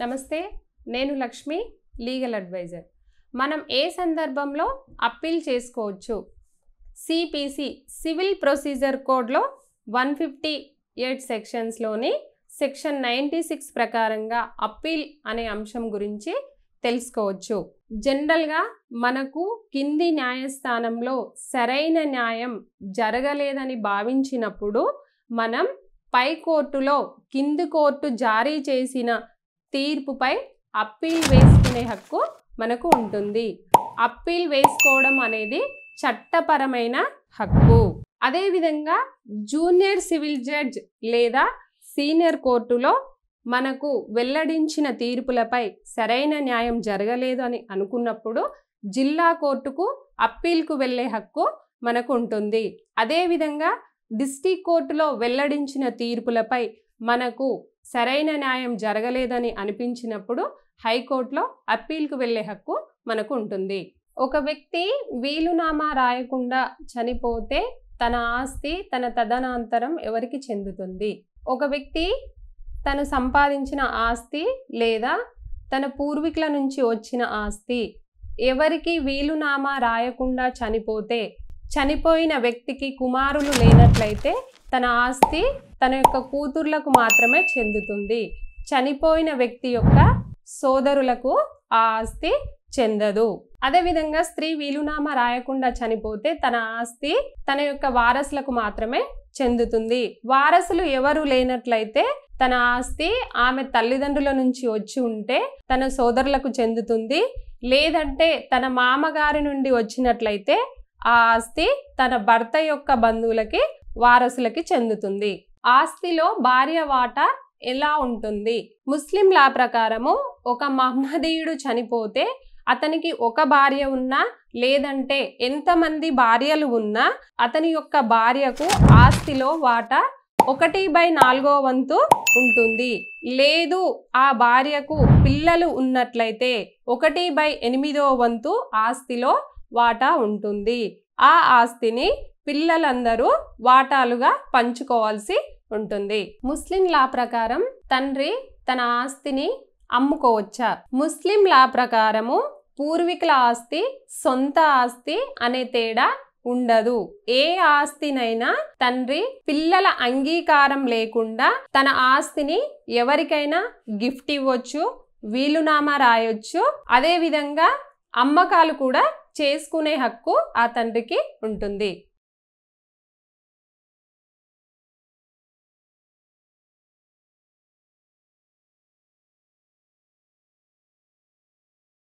నమస్తే, నేను Lakshmi, legal advisor. మనం ఏ సందర్భంలో అప్పీల్ చేసుకోవచ్చు? సిపిసి సివిల్ ప్రొసీజర్ కోడ్లో 158 సెక్షన్స్లోని సెక్షన్ 96 ప్రకారంగా అప్పీల్ అనే అంశం గురించి తెలుసుకోవచ్చు. జనరల్గా మనకు కింది న్యాయస్థానంలో సరైన న్యాయం జరగలేదని భావించినప్పుడు మనం పై కోర్టులో కింది కోర్టు జారీ చేసిన తీర్పుపై అప్పీల్ వేసుకునే హక్కు మనకు ఉంటుంది. అప్పీల్ వేసుకోవడం అనేది చట్టపరమైన హక్కు. అదేవిధంగా జూనియర్ సివిల్ జడ్జ్ లేదా సీనియర్ కోర్టులో మనకు వెల్లడించిన తీర్పులపై సరైన న్యాయం జరగలేదు అని అనుకున్నప్పుడు జిల్లా కోర్టుకు అప్పీల్కు వెళ్ళే హక్కు మనకు ఉంటుంది. అదేవిధంగా డిస్ట్రిక్ట్ కోర్టులో వెల్లడించిన తీర్పులపై మనకు సరైన న్యాయం జరగలేదని అనిపించినప్పుడు హైకోర్టులో అప్పీల్కు వెళ్ళే హక్కు మనకు ఉంటుంది. ఒక వ్యక్తి వీలునామా రాయకుండా చనిపోతే తన ఆస్తి తన తదనంతరం ఎవరికి చెందుతుంది? ఒక వ్యక్తి తను సంపాదించిన ఆస్తి లేదా తన పూర్వీకుల నుంచి వచ్చిన ఆస్తి ఎవరికి వీలునామా రాయకుండా చనిపోతే, చనిపోయిన వ్యక్తికి కుమారులు లేనట్లయితే తన ఆస్తి తన యొక్క కూతుర్లకు మాత్రమే చెందుతుంది. చనిపోయిన వ్యక్తి యొక్క సోదరులకు ఆ ఆస్తి చెందదు. అదేవిధంగా స్త్రీ వీలునామా రాయకుండా చనిపోతే తన ఆస్తి తన యొక్క వారసులకు మాత్రమే చెందుతుంది. వారసులు ఎవరు లేనట్లయితే తన ఆస్తి ఆమె తల్లిదండ్రుల నుంచి వచ్చి ఉంటే తన సోదరులకు చెందుతుంది. లేదంటే తన మామగారి నుండి వచ్చినట్లయితే ఆ ఆస్తి తన భర్త యొక్క బంధువులకి వారసులకి చెందుతుంది. ఆస్తిలో భార్య వాటా ఎలా ఉంటుంది? ముస్లిం లా ప్రకారము ఒక మహమ్మదీయుడు చనిపోతే అతనికి ఒక భార్య ఉన్నా లేదంటే ఎంతమంది భార్యలు ఉన్నా అతని యొక్క భార్యకు ఆస్తిలో వాటా 1/4 వంతు ఉంటుంది. లేదు ఆ భార్యకు పిల్లలు ఉన్నట్లయితే 1/8 వంతు ఆస్తిలో వాటా ఉంటుంది. ఆ ఆస్తిని పిల్లలందరూ వాటాలుగా పంచుకోవాల్సి ఉంటుంది. ముస్లిం లా ప్రకారం తండ్రి తన ఆస్తిని అమ్ముకోవచ్చా? ముస్లిం లా ప్రకారము పూర్వీకుల ఆస్తి సొంత ఆస్తి అనే తేడా ఉండదు. ఏ ఆస్తినైనా తండ్రి పిల్లల అంగీకారం లేకుండా తన ఆస్తిని ఎవరికైనా గిఫ్ట్ ఇవ్వచ్చు, వీలునామా రాయొచ్చు. అదే విధంగా అమ్మకాలు కూడా చేసుకునే హక్కు ఆ తండ్రికి ఉంటుంది.